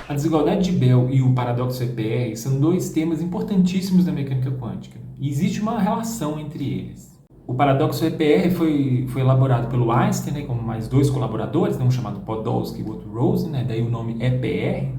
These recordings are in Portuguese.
A desigualdade de Bell e o paradoxo EPR são dois temas importantíssimos da mecânica quântica. E existe uma relação entre eles. O paradoxo EPR foi elaborado pelo Einstein, né, com mais dois colaboradores, um chamado Podolsky e o outro Rosen, né, daí o nome EPR.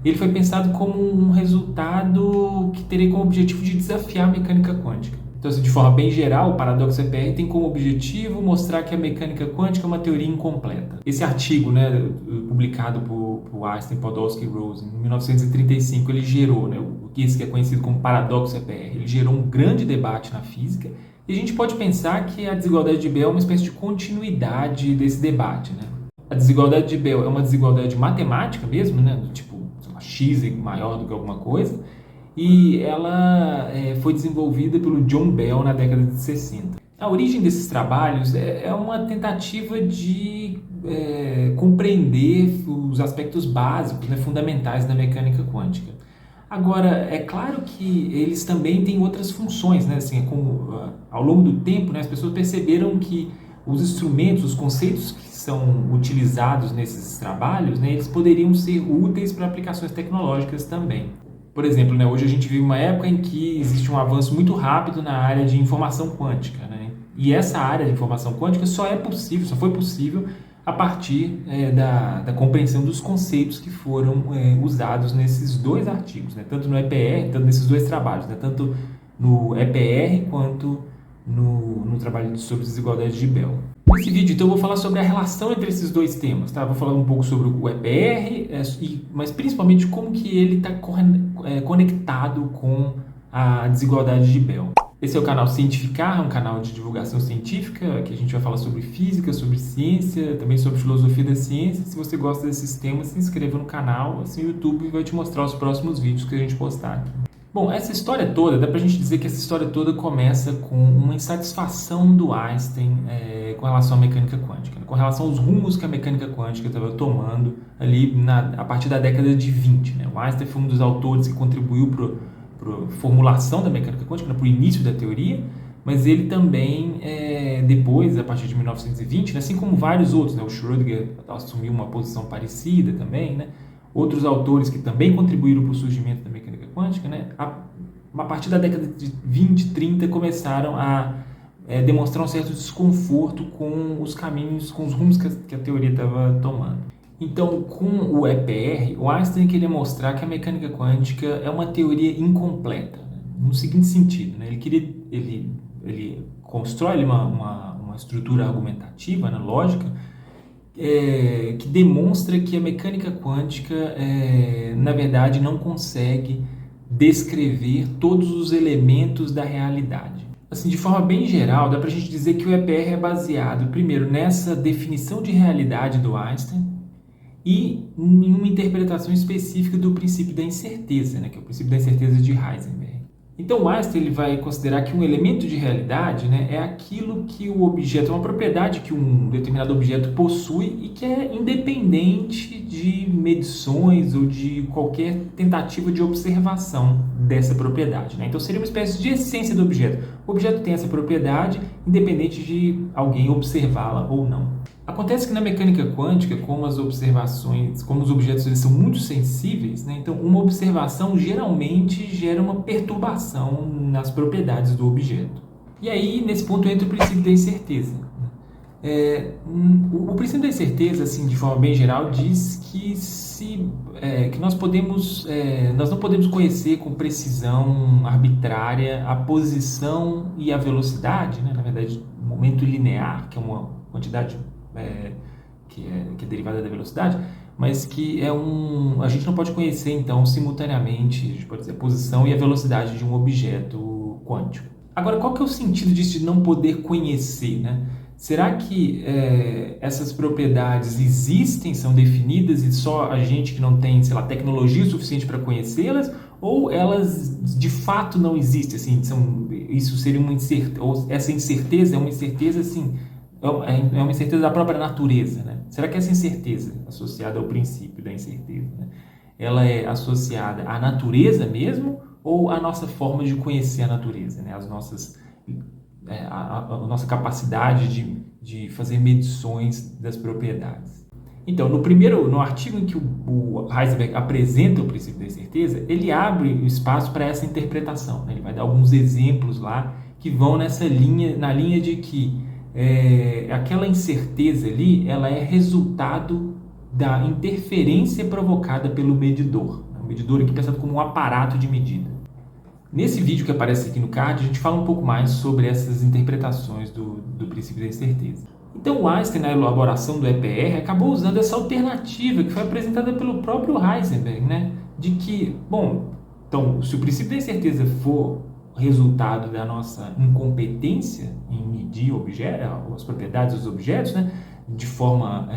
Ele foi pensado como um resultado que teria como objetivo de desafiar a mecânica quântica. Então, assim, de forma bem geral, o paradoxo EPR tem como objetivo mostrar que a mecânica quântica é uma teoria incompleta. Esse artigo, né, publicado por Einstein, Podolsky e Rosen, em 1935, ele gerou, né, o que é conhecido como paradoxo EPR. Ele gerou um grande debate na física e a gente pode pensar que a desigualdade de Bell é uma espécie de continuidade desse debate, né? A desigualdade de Bell é uma desigualdade matemática mesmo, né, do tipo, sei lá, x é maior do que alguma coisa, e ela foi desenvolvida pelo John Bell na década de 60. A origem desses trabalhos é uma tentativa de compreender os aspectos básicos, né, fundamentais da mecânica quântica. Agora, é claro que eles também têm outras funções, né? Assim, ao longo do tempo, né, as pessoas perceberam que os instrumentos, os conceitos que são utilizados nesses trabalhos, né, eles poderiam ser úteis para aplicações tecnológicas também. Por exemplo, né, hoje a gente vive uma época em que existe um avanço muito rápido na área de informação quântica, né? E essa área de informação quântica só foi possível a partir da compreensão dos conceitos que foram usados nesses dois artigos, né? Tanto no EPR, tanto nesses dois trabalhos, né? Tanto no EPR quanto no trabalho sobre desigualdade de Bell. Nesse vídeo, então, eu vou falar sobre a relação entre esses dois temas, tá? Vou falar um pouco sobre o EPR, mas principalmente como que ele está conectado com a desigualdade de Bell. Esse é o canal Cientificar, um canal de divulgação científica, que a gente vai falar sobre física, sobre ciência, também sobre filosofia da ciência. Se você gosta desses temas, se inscreva no canal, assim o YouTube vai te mostrar os próximos vídeos que a gente postar aqui. Bom, essa história toda, dá pra gente dizer que essa história toda começa com uma insatisfação do Einstein com relação à mecânica quântica, né? Com relação aos rumos que a mecânica quântica estava tomando ali a partir da década de 20. Né? O Einstein foi um dos autores que contribuiu para a formulação da mecânica quântica, né, para o início da teoria, mas ele também, depois, a partir de 1920, né, assim como vários outros, né, o Schrödinger assumiu uma posição parecida também, né, outros autores que também contribuíram para o surgimento da mecânica quântica, né, a partir da década de 20, 30, começaram a demonstrar um certo desconforto com os caminhos, com os rumos que a teoria estava tomando. Então, com o EPR, o Einstein queria mostrar que a mecânica quântica é uma teoria incompleta, né? No seguinte sentido, né? Ele constrói uma estrutura argumentativa, né, lógica, que demonstra que a mecânica quântica, na verdade, não consegue descrever todos os elementos da realidade. Assim, de forma bem geral, dá para a gente dizer que o EPR é baseado, primeiro, nessa definição de realidade do Einstein e em uma interpretação específica do princípio da incerteza, né, que é o princípio da incerteza de Heisenberg. Então, o Einstein ele vai considerar que um elemento de realidade, né, é aquilo que o objeto, é uma propriedade que um determinado objeto possui e que é independente de medições ou de qualquer tentativa de observação dessa propriedade, né? Então, seria uma espécie de essência do objeto. O objeto tem essa propriedade independente de alguém observá-la ou não. Acontece que na mecânica quântica, como os objetos eles são muito sensíveis, né, então uma observação geralmente gera uma perturbação nas propriedades do objeto. E aí, nesse ponto, entra o princípio da incerteza. O princípio da incerteza, assim, de forma bem geral, diz que nós não podemos conhecer com precisão arbitrária a posição e a velocidade, né, na verdade, o momento linear, que é uma quantidade que é derivada da velocidade, mas que a gente não pode conhecer, então, simultaneamente, a gente pode dizer, a posição e a velocidade de um objeto quântico. Agora, qual que é o sentido disso de não poder conhecer, né? Será que essas propriedades existem, são definidas e só a gente que não tem, sei lá, tecnologia suficiente para conhecê-las, ou elas de fato não existem? Assim, isso seria uma incerteza, ou essa incerteza é uma incerteza assim, é uma incerteza da própria natureza, né? Será que essa incerteza, associada ao princípio da incerteza, né, ela é associada à natureza mesmo ou à nossa forma de conhecer a natureza, né? A nossa capacidade de fazer medições das propriedades? Então, no artigo em que o Heisenberg apresenta o princípio da incerteza, ele abre o espaço para essa interpretação, né? Ele vai dar alguns exemplos lá que vão na linha de que aquela incerteza ali, ela é resultado da interferência provocada pelo medidor. O medidor aqui pensado como um aparato de medida. Nesse vídeo que aparece aqui no card, a gente fala um pouco mais sobre essas interpretações do princípio da incerteza. Então, o Einstein, na elaboração do EPR, acabou usando essa alternativa que foi apresentada pelo próprio Heisenberg, né? De que, bom, então, se o princípio da incerteza for resultado da nossa incompetência em medir as propriedades dos objetos, né? De forma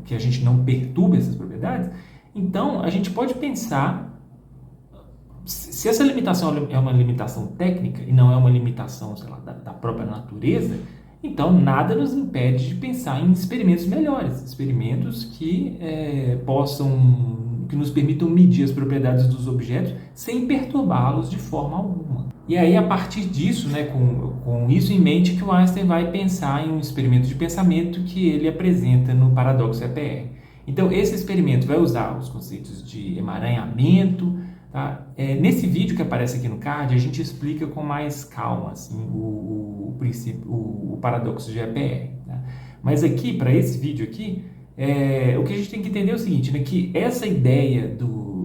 que a gente não perturbe essas propriedades, então a gente pode pensar, se essa limitação é uma limitação técnica e não é uma limitação, sei lá, da própria natureza, então nada nos impede de pensar em experimentos melhores, experimentos que que nos permitam medir as propriedades dos objetos sem perturbá-los de forma alguma. E aí, a partir disso, né, com isso em mente, que o Einstein vai pensar em um experimento de pensamento que ele apresenta no paradoxo EPR. Então, esse experimento vai usar os conceitos de emaranhamento. Tá? Nesse vídeo que aparece aqui no card, a gente explica com mais calma assim, o paradoxo de EPR. Tá? Mas aqui, para esse vídeo aqui, o que a gente tem que entender é o seguinte, né, que essa ideia,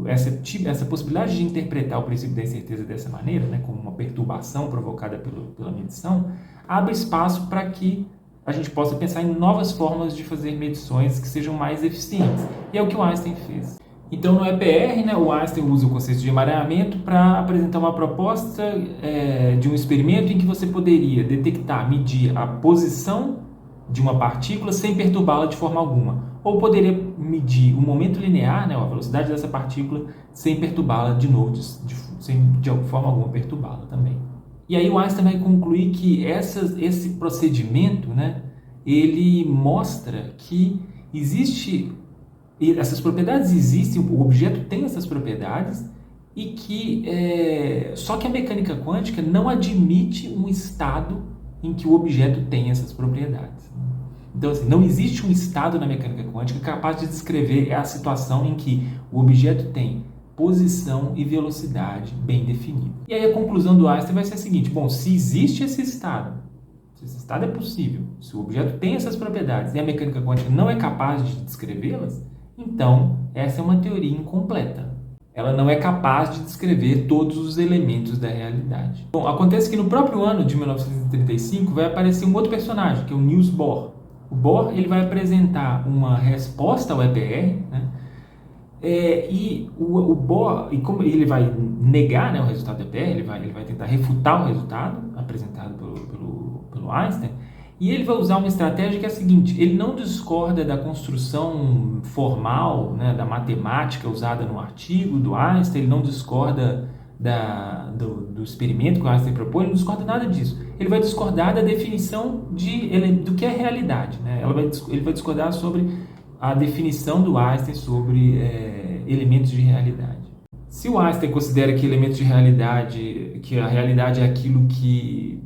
essa possibilidade de interpretar o princípio da incerteza dessa maneira, né, como uma perturbação provocada pela medição, abre espaço para que a gente possa pensar em novas formas de fazer medições que sejam mais eficientes. E é o que o Einstein fez. Então, no EPR, né, o Einstein usa o conceito de emaranhamento para apresentar uma proposta de um experimento em que você poderia detectar, medir a posição de uma partícula sem perturbá-la de forma alguma. Ou poderia medir o momento linear, né, a velocidade dessa partícula, sem perturbá-la de novo, sem de forma alguma perturbá-la também. E aí o Einstein vai concluir que esse procedimento, né, ele mostra que essas propriedades existem, o objeto tem essas propriedades, e que só que a mecânica quântica não admite um estado em que o objeto tem essas propriedades. Então, assim, não existe um estado na mecânica quântica capaz de descrever a situação em que o objeto tem posição e velocidade bem definidas. E aí a conclusão do Einstein vai ser a seguinte: bom, se existe esse estado, se esse estado é possível, se o objeto tem essas propriedades e a mecânica quântica não é capaz de descrevê-las, então essa é uma teoria incompleta. Ela não é capaz de descrever todos os elementos da realidade. Bom, acontece que no próprio ano de 1935 vai aparecer um outro personagem, que é o Niels Bohr. O Bohr ele vai apresentar uma resposta ao EPR, né? E o Bohr, e como ele vai negar, né, o resultado do EPR, ele vai tentar refutar o resultado apresentado pelo Einstein, e ele vai usar uma estratégia que é a seguinte: ele não discorda da construção formal, né, da matemática usada no artigo do Einstein, ele não discorda do experimento que o Einstein propõe, ele não discorda nada disso. Ele vai discordar da definição do que é realidade. Né? Ele vai discordar sobre a definição do Einstein sobre elementos de realidade. Se o Einstein considera que elementos de realidade, que a realidade é aquilo que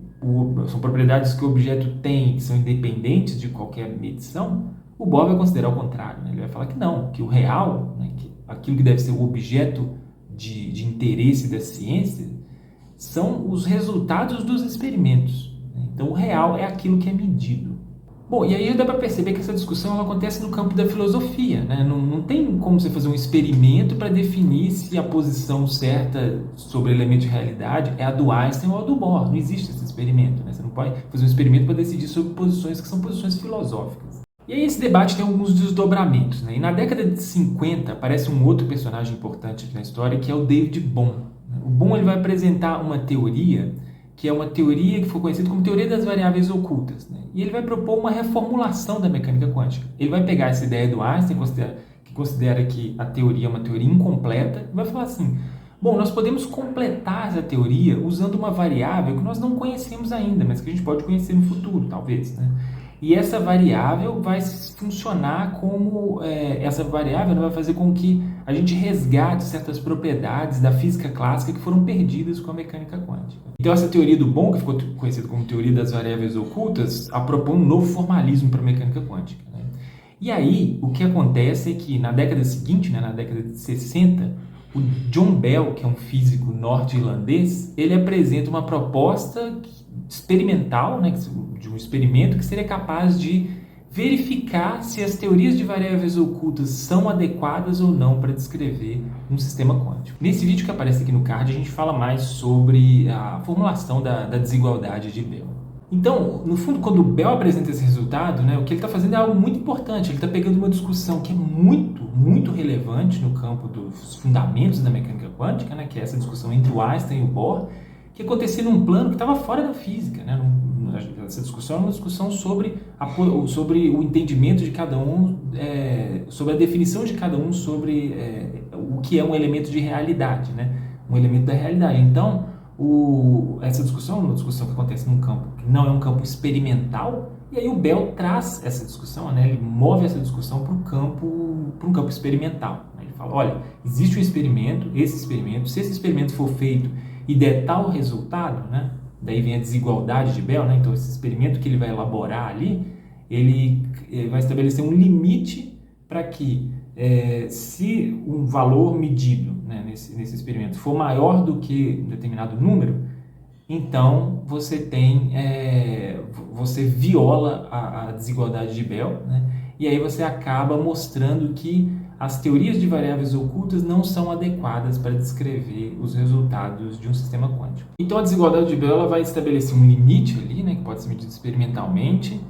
são propriedades que o objeto tem, que são independentes de qualquer medição, o Bohr vai considerar o contrário. Né? Ele vai falar que não, que o real, né, que aquilo que deve ser o objeto de interesse da ciência, são os resultados dos experimentos. Então, o real é aquilo que é medido. Bom, e aí dá para perceber que essa discussão ela acontece no campo da filosofia. Né? Não tem como você fazer um experimento para definir se a posição certa sobre elementos de realidade é a do Einstein ou a do Bohr. Não existe esse experimento. Né? Você não pode fazer um experimento para decidir sobre posições que são posições filosóficas. E aí esse debate tem alguns desdobramentos. Né? E na década de 50 aparece um outro personagem importante na história, que é o David Bohm. O Bohm ele vai apresentar uma teoria que é uma teoria que foi conhecida como teoria das variáveis ocultas. Né? E ele vai propor uma reformulação da mecânica quântica. Ele vai pegar essa ideia do Einstein, que considera que a teoria é uma teoria incompleta, e vai falar assim: bom, nós podemos completar essa teoria usando uma variável que nós não conhecemos ainda, mas que a gente pode conhecer no futuro, talvez. Né? E essa variável vai funcionar como... essa variável vai fazer com que a gente resgate certas propriedades da física clássica que foram perdidas com a mecânica quântica. Então, essa teoria do Bohm, que ficou conhecida como teoria das variáveis ocultas, propõe um novo formalismo para a mecânica quântica. Né? E aí, o que acontece é que na década seguinte, né, na década de 60, o John Bell, que é um físico norte-irlandês, ele apresenta uma proposta experimental, né, de um experimento que seria capaz de verificar se as teorias de variáveis ocultas são adequadas ou não para descrever um sistema quântico. Nesse vídeo que aparece aqui no card, a gente fala mais sobre a formulação da desigualdade de Bell. Então, no fundo, quando o Bell apresenta esse resultado, né, o que ele está fazendo é algo muito importante. Ele está pegando uma discussão que é muito relevante no campo dos fundamentos da mecânica quântica, né, que é essa discussão entre o Einstein e o Bohr, que acontecia num plano que estava fora da física. Né? Essa discussão é uma discussão sobre o entendimento de cada um, sobre a definição de cada um sobre o que é um elemento de realidade, né? Um elemento da realidade. Então, essa discussão é uma discussão que acontece num campo que não é um campo experimental, e aí o Bell traz essa discussão, né? Ele move essa discussão para um campo experimental. Né? Ele fala, olha, existe um experimento, se esse experimento for feito e der tal resultado, né? Daí vem a desigualdade de Bell, né? Então esse experimento que ele vai elaborar ali, ele vai estabelecer um limite para que se um valor medido, né, nesse experimento for maior do que um determinado número, então você viola a desigualdade de Bell, né? E aí você acaba mostrando que as teorias de variáveis ocultas não são adequadas para descrever os resultados de um sistema quântico. Então a desigualdade de Bell ela vai estabelecer um limite ali, né, que pode ser medido experimentalmente,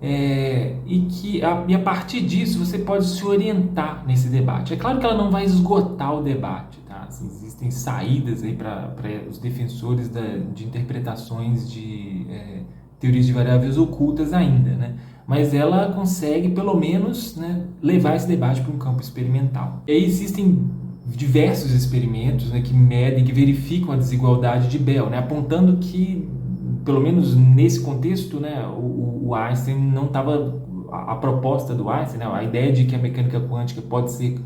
e a partir disso você pode se orientar nesse debate. É claro que ela não vai esgotar o debate, tá? Assim, existem saídas aí para os defensores de interpretações de teorias de variáveis ocultas ainda, né? Mas ela consegue, pelo menos, né, levar esse debate para um campo experimental. E aí existem diversos experimentos, né, que medem, que verificam a desigualdade de Bell, né, apontando que, pelo menos nesse contexto, né, o Einstein não estava... A proposta do Einstein, né, a ideia de que a mecânica quântica pode ser...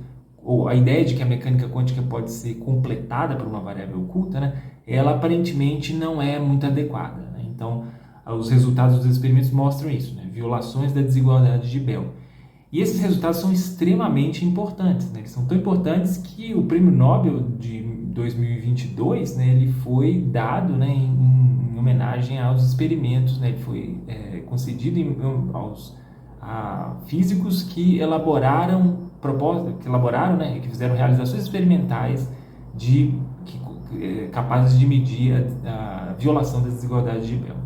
ou a ideia de que a mecânica quântica pode ser completada por uma variável oculta, né, ela aparentemente não é muito adequada. Né? Então, os resultados dos experimentos mostram isso, né? Violações da desigualdade de Bell. E esses resultados são extremamente importantes, né? Eles são tão importantes que o Prêmio Nobel de 2022, né, ele foi dado, né, em homenagem aos experimentos, né? Ele foi concedido a físicos que elaboraram né, que fizeram realizações experimentais capazes de medir a violação da desigualdade de Bell.